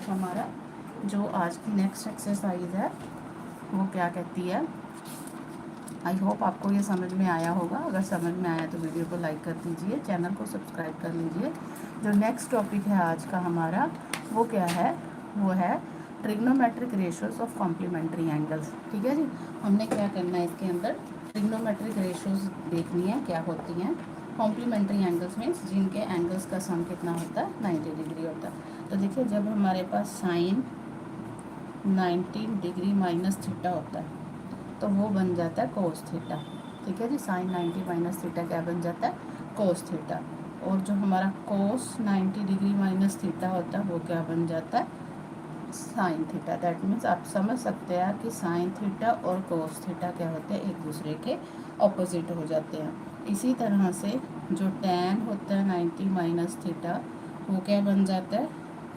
हमारा जो आज की नेक्स्ट एक्सरसाइज है वो क्या कहती है। आई होप आपको ये समझ में आया होगा। अगर समझ में आया तो वीडियो को लाइक कर दीजिए, चैनल को सब्सक्राइब कर लीजिए। जो नेक्स्ट टॉपिक है आज का हमारा वो क्या है, वो है trigonometric ratios of complementary angles. ठीक है जी, हमने क्या करना है इसके अंदर, ट्रिग्नोमेट्रिक रेशियोज देखनी है क्या होती हैं। कॉम्प्लीमेंट्री एंगल्स मीन्स जिनके एंगल्स का सम कितना होता है, 90 डिग्री होता है। तो देखिए, जब हमारे पास साइन 90 डिग्री माइनस थीटा होता है तो वो बन जाता है कोस थीटा। ठीक है जी, साइन 90 माइनस थीटा क्या बन जाता है, कोस थीटा। और जो हमारा कोस 90 डिग्री माइनस थीटा होता है वो क्या बन जाता है, साइन थीटा। दैट मीन्स आप समझ सकते हैं कि साइन थीटा और कोस थीटा क्या होते हैं, एक दूसरे के ऑपोजिट हो जाते हैं। इसी तरह से जो टैन होता है 90 माइनस थीटा वो क्या बन जाता है,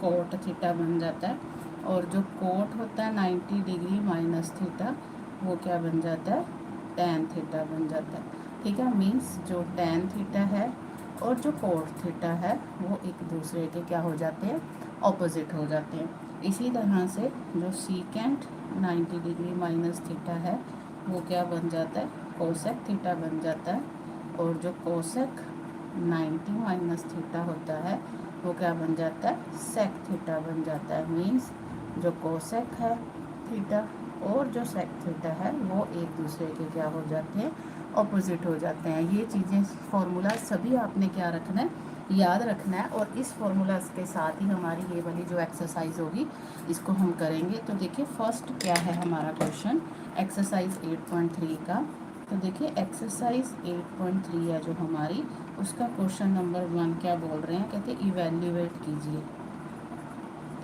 कोट थीटा बन जाता है। और जो कोट होता है 90 डिग्री माइनस थीटा वो क्या बन जाता है, टैन थीटा बन जाता है। ठीक है, मीन्स जो टैन थीटा है और जो कोट थीटा है वो एक दूसरे के क्या हो जाते हैं, ऑपोजिट हो जाते हैं। इसी तरह से जो सीकेंट 90 डिग्री माइनस थीटा है वो क्या बन जाता है, कोसेक थीटा बन जाता है। और जो कोसेक 90 माइनस थीटा होता है वो क्या बन जाता है, सेक थीटा बन जाता है। मीन्स जो कोसेक है थीटा और जो सेक थीटा है वो एक दूसरे के क्या हो जाते हैं, ऑपोजिट हो जाते हैं। ये चीज़ें फॉर्मूला सभी आपने क्या रखना है, याद रखना है। और इस फॉर्मूला के साथ ही हमारी ये वाली जो एक्सरसाइज होगी इसको हम करेंगे। तो देखिए, फर्स्ट क्या है हमारा क्वेश्चन, एक्सरसाइज 8.3 का। तो देखिए, एक्सरसाइज 8.3 है जो हमारी, उसका क्वेश्चन नंबर 1 क्या बोल रहे हैं, कहते हैं इवेल्युएट कीजिए।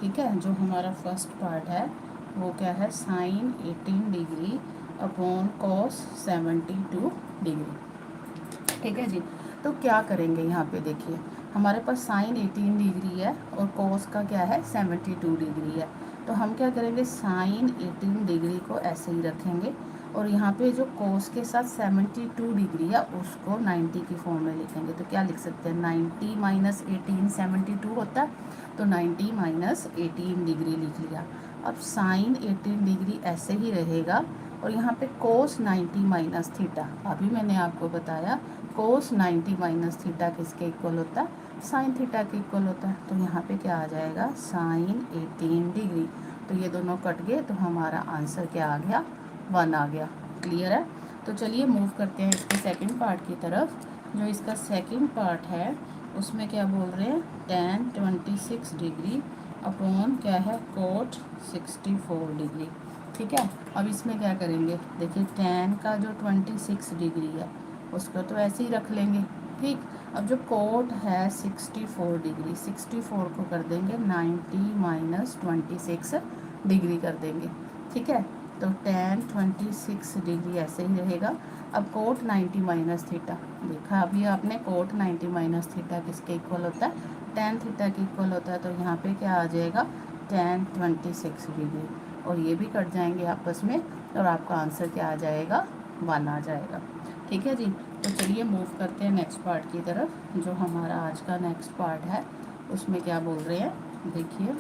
ठीक है, जो हमारा फर्स्ट पार्ट है वो क्या है, sine 18 degree upon cos 72 degree. ठीक है जी, तो क्या करेंगे यहाँ पे, देखिए हमारे पास साइन 18 डिग्री है और कॉस का क्या है, 72 डिग्री है। तो हम क्या करेंगे, साइन 18 डिग्री को ऐसे ही रखेंगे और यहाँ पे जो कोस के साथ 72 डिग्री है उसको 90 की फॉर्म में लिखेंगे। तो क्या लिख सकते हैं, 90 माइनस 18 72 होता है, तो 90 माइनस 18 डिग्री लिख लिया। अब साइन 18 डिग्री ऐसे ही रहेगा और यहाँ पे कोस 90 माइनस थीटा, अभी मैंने आपको बताया कोस 90 माइनस थीटा किसके इक्वल होता है, साइन थीटा के इक्वल होता है। तो यहाँ पे क्या आ जाएगा, साइन 18 डिग्री। तो ये दोनों कट गए तो हमारा आंसर क्या आ गया, 1 आ गया। क्लियर है। तो चलिए मूव करते हैं इसके सेकंड पार्ट की तरफ। जो इसका सेकंड पार्ट है उसमें क्या बोल रहे हैं, टैन 26 डिग्री अपॉन क्या है, कोट 64 डिग्री। ठीक है, अब इसमें क्या करेंगे, देखिए टैन का जो 26 डिग्री है उसको तो ऐसे ही रख लेंगे। ठीक, अब जो कोट है 64 डिग्री, 64 को कर देंगे 90 माइनस 26 डिग्री कर देंगे। ठीक है, तो टैन 26 डिग्री ऐसे ही रहेगा। अब कोट 90 माइनस थीटा, देखा अभी आपने, कोट 90 माइनस थीटा किसके इक्वल होता है, टैन थीटा के इक्वल होता है। तो यहाँ पे क्या आ जाएगा, टैन 26 डिग्री, और ये भी कट जाएंगे आपस में और आपका आंसर क्या आ जाएगा, 1 आ जाएगा। ठीक है जी, तो चलिए मूव करते हैं नेक्स्ट पार्ट की तरफ। जो हमारा आज का नेक्स्ट पार्ट है उसमें क्या बोल रहे हैं, देखिए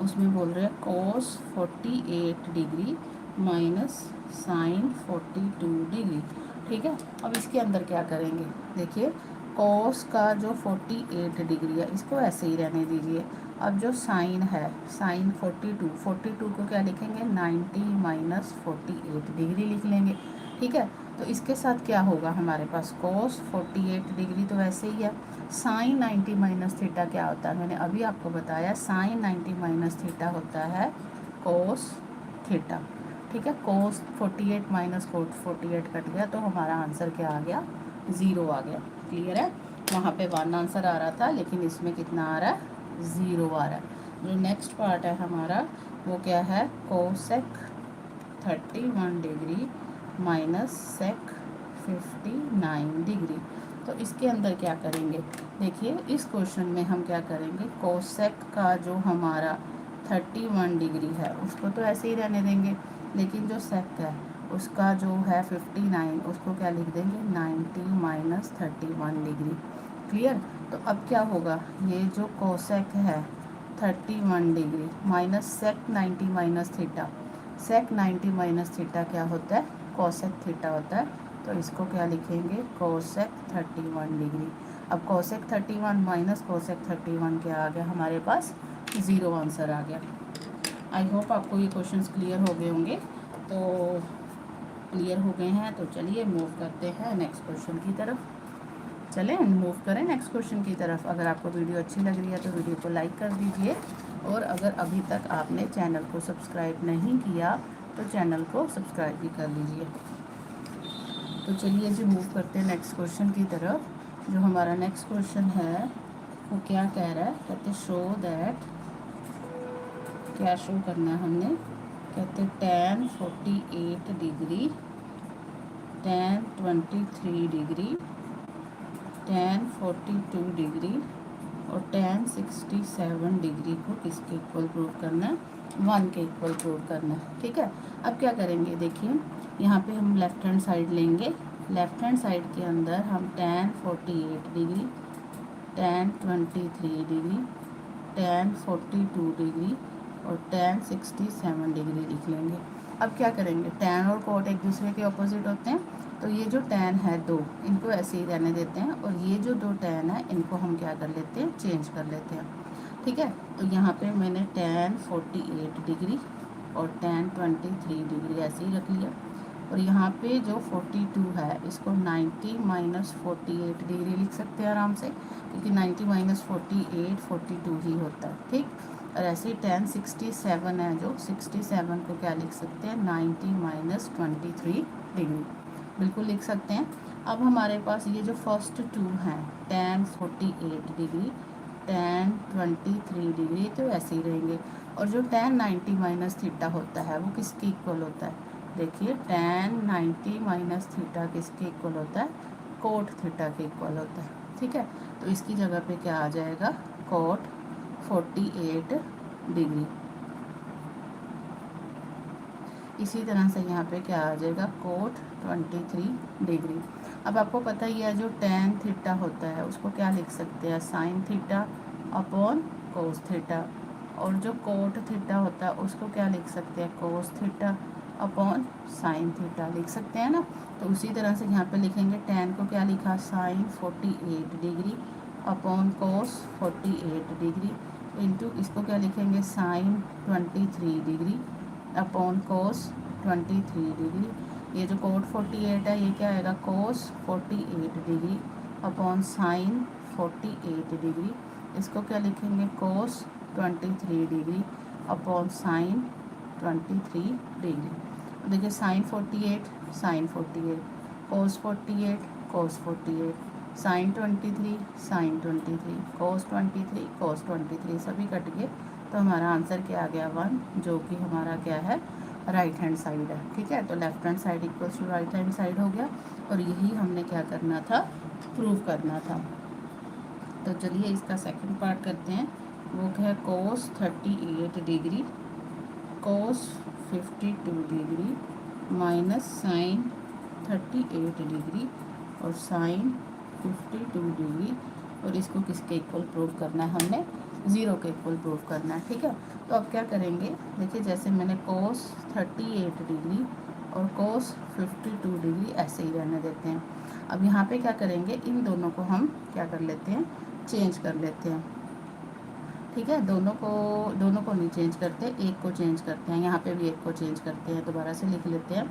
उसमें बोल रहे हैं कोस 48 डिग्री माइनस साइन 42 डिग्री। ठीक है, अब इसके अंदर क्या करेंगे, देखिए कोस का जो 48 डिग्री है इसको ऐसे ही रहने दीजिए। अब जो साइन है, साइन 42 को क्या लिखेंगे, 90 माइनस 48 डिग्री लिख लेंगे। ठीक है, तो इसके साथ क्या होगा, हमारे पास कोस 48 डिग्री तो वैसे ही है, साइन 90 माइनस थीटा क्या होता है, मैंने अभी आपको बताया, साइन 90 माइनस थीटा होता है कोस थीटा। ठीक है, कोस 48 माइनस कोस 48 कट गया तो हमारा आंसर क्या आ गया, 0 आ गया। क्लियर है, वहाँ पे 1 आंसर आ रहा था लेकिन इसमें कितना आ रहा है, 0 आ रहा है। जो नेक्स्ट पार्ट है हमारा वो क्या है, cosec 31 degree minus sec 59 degree. तो इसके अंदर क्या करेंगे, देखिए इस क्वेश्चन में हम क्या करेंगे, कोसेक का जो हमारा 31 डिग्री है उसको तो ऐसे ही रहने देंगे, लेकिन जो सेक है उसका जो है 59 उसको क्या लिख देंगे, 90 माइनस 31 डिग्री। क्लियर, तो अब क्या होगा, ये जो कोसेक है 31 degree minus sec 90 minus theta. Sec 90 minus theta क्या होता है? कोसेक थीटा होता है। तो इसको क्या लिखेंगे? Cosec 31 degree. अब कोसेक 31 माइनस कोसेक 31 क्या आ गया हमारे पास? 0 आंसर आ गया। आई होप आपको ये क्वेश्चंस क्लियर हो गए होंगे। तो क्लियर हो गए हैं तो चलिए मूव करते हैं नेक्स्ट क्वेश्चन की तरफ। चलें मूव करें नेक्स्ट क्वेश्चन की तरफ। अगर आपको वीडियो अच्छी लग रही है तो वीडियो को लाइक कर दीजिए, और अगर अभी तक आपने चैनल को सब्सक्राइब नहीं किया तो चैनल को सब्सक्राइब भी कर लीजिए। तो चलिए जी मूव करते हैं नेक्स्ट क्वेश्चन की तरफ। जो हमारा नेक्स्ट क्वेश्चन है वो क्या कह रहा है? कहते शो दैट, क्या शो करना है हमने? कहते tan 48 degree, tan 23 degree, tan 42 degree और tan 67 डिग्री को किसके इक्वल प्रूव करना है? 1 के इक्वल प्रूव करना है। ठीक है, अब क्या करेंगे? देखिए यहाँ पे हम लेफ्ट हैंड साइड लेंगे। लेफ्ट हैंड साइड के अंदर हम tan 48 degree, tan 23 degree, tan 42 degree और tan 67 डिग्री लिख लेंगे। अब क्या करेंगे? tan और cot एक दूसरे के ऑपोजिट होते हैं, तो ये जो tan है 2, इनको ऐसे ही रहने देते हैं, और ये जो 2 tan है इनको हम क्या कर लेते हैं? चेंज कर लेते हैं। ठीक है, तो यहाँ पे मैंने tan 48 डिग्री और tan 23 डिग्री ऐसे ही रख लिया, और यहाँ पे जो 42 है इसको 90 माइनस 48 डिग्री लिख सकते हैं आराम से, क्योंकि 90 माइनस 48 42 ही होता है। ठीक, और ऐसे ही tan 67 है, जो 67 को क्या लिख सकते हैं? 90 माइनस 23 डिग्री बिल्कुल लिख सकते हैं। अब हमारे पास ये जो फर्स्ट 2 हैं, tan 48 डिग्री, tan 23 डिग्री, तो ऐसे ही रहेंगे। और जो tan 90 माइनस थीटा होता है वो किसके इक्वल होता है? देखिए tan 90 माइनस थीटा किसके इक्वल होता है? कोट थीटा के इक्वल होता है। ठीक है, तो इसकी जगह पे क्या आ जाएगा? Cot 48 degree. इसी तरह से यहाँ पे क्या आ जाएगा? Cot 23 degree. अब आपको पता ही है जो tan थीटा होता है उसको क्या लिख सकते हैं? Sine theta upon cos theta. और जो कोट थीटा होता है उसको क्या लिख सकते हैं? Cos theta upon sine theta लिख सकते हैं ना। तो उसी तरह से यहाँ पे लिखेंगे tan को क्या लिखा? Sine 48 degree upon cos 48 degree into इसको क्या लिखेंगे? Sine 23 degree upon cos 23 degree. ये जो कोट 48 है ये क्या आएगा? Cos 48 degree upon sine 48 degree. इसको क्या लिखेंगे? Cos 23 degree upon sine 23 degree. देखिए sine 48 sine 48, cos 48 cos 48, sine 23 sine 23, cos 23 cos 23, सभी कट गए। तो हमारा आंसर क्या आ गया? 1, जो कि हमारा क्या है? राइट हैंड साइड है। ठीक है, तो left hand side equals to right hand side हो गया, और यही हमने क्या करना था? प्रूव करना था। तो चलिए इसका सेकंड पार्ट करते हैं। वो क्या है? कोस 38 डिग्री, कोस 52 डिग्री माइनस साइन 38 डिग्री और साइन 52 डिग्री, और इसको किसके इक्वल प्रूव करना है? हमने 0 के इक्वल प्रूव करना है। ठीक है, तो अब क्या करेंगे? देखिए जैसे मैंने कोस 38 डिग्री और कोस 52 डिग्री ऐसे ही रहने देते हैं। अब यहाँ पे क्या करेंगे? इन दोनों को हम क्या कर लेते हैं? चेंज कर लेते हैं। ठीक है, दोनों को नहीं चेंज करते, एक को चेंज करते हैं। यहाँ पे भी एक को चेंज करते हैं। दोबारा से लिख लेते हैं।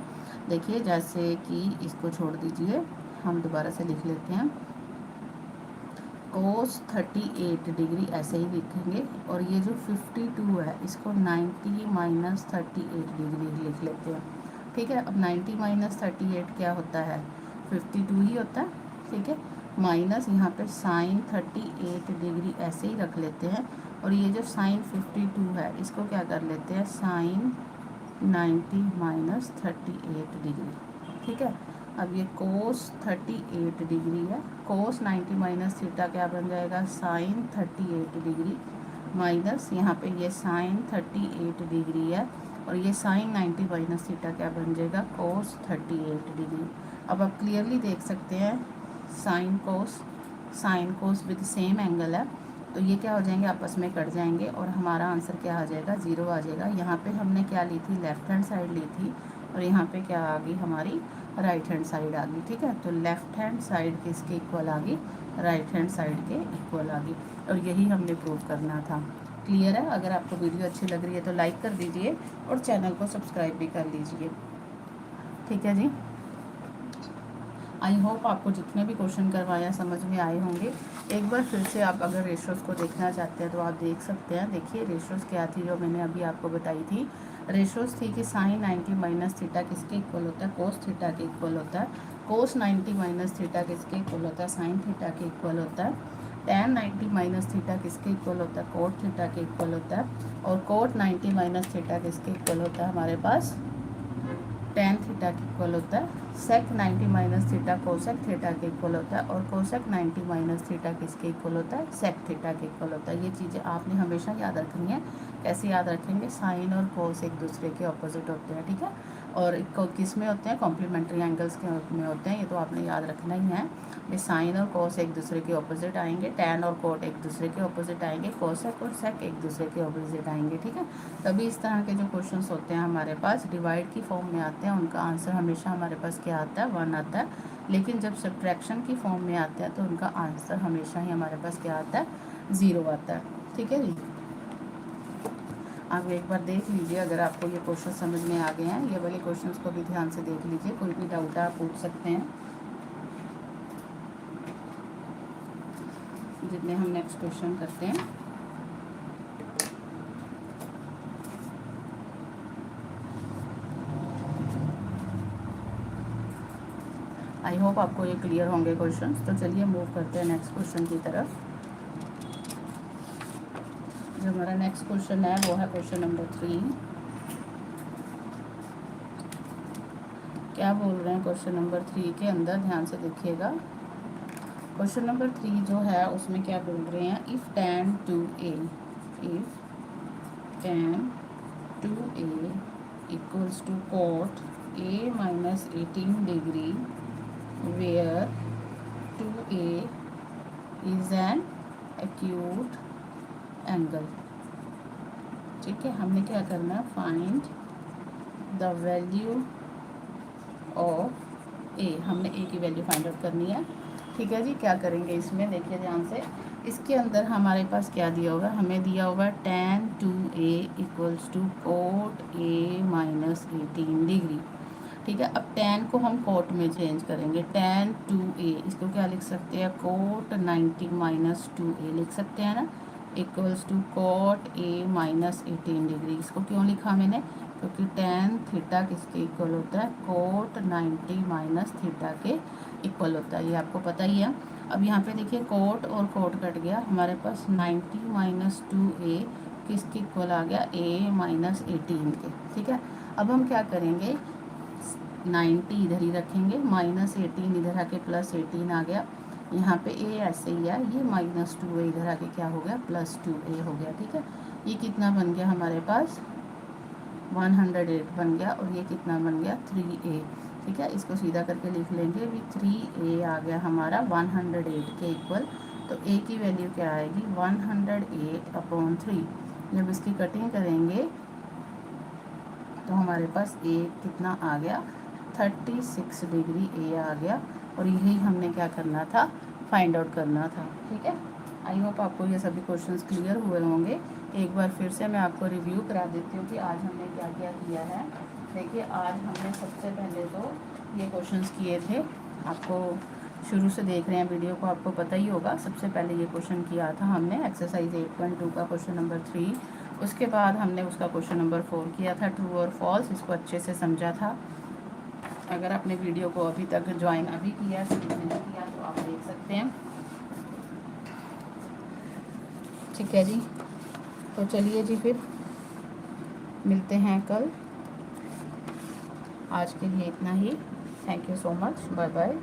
देखिए जैसे कि इसको छोड़ दीजिए, हम दोबारा से लिख लेते हैं। कोस 38 डिग्री ऐसे ही लिखेंगे, और ये जो 52 है इसको 90 माइनस 38 डिग्री लिख लेते हैं। ठीक है, अब 90 माइनस 38 क्या होता है? 52 ही होता है। ठीक है, माइनस यहाँ पे साइन 38 डिग्री ऐसे ही रख लेते हैं, और ये जो साइन 52 है इसको क्या कर लेते हैं? Sine 90 minus 38 degree. ठीक है, अब ये कोस 38 डिग्री है, कोस 90 माइनस थीटा क्या बन जाएगा? साइन 38 डिग्री माइनस यहाँ पे ये साइन 38 डिग्री है, और ये साइन 90 माइनस थीटा क्या बन जाएगा? कोस 38 डिग्री। अब आप क्लियरली देख सकते हैं sine cos with same angle है, तो ये क्या हो जाएंगे, आपस में कट जाएंगे और हमारा आंसर क्या आ जाएगा, 0 आ जाएगा। यहाँ पे हमने क्या ली थी, लेफ्ट हैंड साइड ली थी और यहाँ पे क्या आ गई, हमारी राइट हैंड साइड आ गई। ठीक है, तो लेफ्ट हैंड साइड किसके इक्वल आ गई, राइट हैंड साइड के इक्वल आ गई। और यही हमने प्रूव करना था। क्लियर है? अगर आपको वीडियो अच्छी लग रही है तो लाइक कर दीजिए और चैनल को सब्सक्राइब भी कर लीजिए। ठीक है जी, आई होप आपको जितने भी क्वेश्चन करवाया समझ में आए होंगे। एक बार फिर से आप अगर रेशोज़ को देखना चाहते हैं तो आप देख सकते हैं। देखिए रेशोज़ क्या थी जो मैंने अभी आपको बताई थी। रेशोज़ थी कि साइन 90 माइनस थीटा किसके इक्वल होता है, कोस थीटा के इक्वल होता है। कोस 90 माइनस थीटा किसके इक्वल होता है, साइन थीटा के इक्वल होता है। tan 90 माइनस थीटा किसके इक्वल होता है, कोट थीटा के इक्वल होता है। और कोट 90 माइनस थीटा किसके इक्वल होता है, हमारे पास tan थीटा के इक्वल होता है। सेक 90 माइनस थीटा कोसेक थीटा के इक्वल होता है और कोसेक 90 माइनस थीटा किसके इक्वल होता है, सेक थीटा के इक्वल होता है। ये चीज़ें आपने हमेशा याद रखनी है। कैसे याद रखेंगे, साइन और कोस एक दूसरे के ऑपोजिट होते हैं। ठीक है, और किस में होते हैं, कॉम्प्लीमेंट्री एंगल्स के में होते हैं। ये तो आपने याद रखना ही है। ये साइन और कोस एक दूसरे के ऑपोजिट आएंगे, टैन और कोट एक दूसरे के ऑपोजिट आएंगे, कोसेक और सेक एक दूसरे के ऑपोजिट आएंगे। ठीक है, तभी इस तरह के जो क्वेश्चंस होते हैं हमारे पास डिवाइड की फॉर्म में आते हैं, उनका आंसर हमेशा हमारे पास क्या आता है, 1 आता है। लेकिन जब सब्ट्रैक्शन की फॉर्म में आते हैं तो उनका आंसर हमेशा ही हमारे पास क्या आता है, 0 आता है। ठीक है जी, आप एक बार देख लीजिए अगर आपको ये क्वेश्चन समझ में आ गए हैं। ये वाले क्वेश्चंस को भी ध्यान से देख लीजिए, कोई भी डाउट आप पूछ सकते हैं। जितने हम नेक्स्ट क्वेश्चन करते हैं। आई होप आपको ये क्लियर होंगे क्वेश्चंस। तो चलिए मूव करते हैं नेक्स्ट क्वेश्चन की तरफ। जो हमारा नेक्स्ट क्वेश्चन है वो है क्वेश्चन नंबर 3। क्या बोल रहे हैं क्वेश्चन नंबर 3 के अंदर, ध्यान से देखिएगा। क्वेश्चन नंबर 3 जो है उसमें क्या बोल रहे हैं, if tan 2a equals to cot a minus 18 degree where 2a is an acute angle। ठीक है, हमने क्या करना है, फाइंड द वैल्यू ऑफ ए। हमने ए की वैल्यू फाइंड आउट करनी है। ठीक है जी, क्या करेंगे इसमें, देखिए ध्यान से। इसके अंदर हमारे पास क्या दिया होगा, हमें दिया होगा tan 2a equals to cot a minus 18 degree. ठीक है, अब tan को हम कोट में चेंज करेंगे, tan 2a इसको क्या लिख सकते हैं, कोट 90 माइनस 2a लिख सकते हैं ना, equals to cot a minus 18 degree. इसको क्यों लिखा मैंने, क्योंकि tan थीटा किसके इक्वल होता है, कोट 90 माइनस थीटा के इक्वल होता है, ये आपको पता ही है। अब यहाँ पे देखिए कोट और कोट कट गया, हमारे पास 90 माइनस 2a किसके इक्वल आ गया, a माइनस 18 के। ठीक है, अब हम क्या करेंगे, 90 इधर ही रखेंगे, माइनस 18 इधर आके प्लस 18 आ गया। यहाँ पे a ऐसे ही है, ये माइनस 2a इधर आके क्या हो गया, प्लस 2a हो गया। ठीक है, ये कितना बन गया हमारे पास, 108 बन गया और ये कितना बन गया, 3a। ठीक है, इसको सीधा करके लिख लेंगे, भी 3a आ गया हमारा 108 के इक्वल। तो a की वैल्यू क्या आएगी, 108/3। जब इसकी कटिंग करेंगे तो हमारे पास a कितना आ गया, 36 डिग्री a आ गया। और यही हमने क्या करना था, फाइंड आउट करना था। ठीक है, आई होप आपको ये सभी क्वेश्चंस क्लियर हुए होंगे। एक बार फिर से मैं आपको रिव्यू करा देती हूँ कि आज हमने क्या क्या किया है। देखिए, आज हमने सबसे पहले तो ये क्वेश्चंस किए थे, आपको शुरू से देख रहे हैं वीडियो को आपको पता ही होगा। सबसे पहले ये क्वेश्चन किया था हमने एक्सरसाइज 8.2 का क्वेश्चन नंबर 3। उसके बाद हमने उसका क्वेश्चन नंबर 4 किया था, ट्रू और फॉल्स। इसको अच्छे से समझा था। अगर आपने वीडियो को अभी तक ज्वाइन अभी किया नहीं किया तो आप देख सकते हैं। ठीक है जी, तो चलिए जी फिर मिलते हैं कल। आज के लिए इतना ही। Thank you so much, bye bye.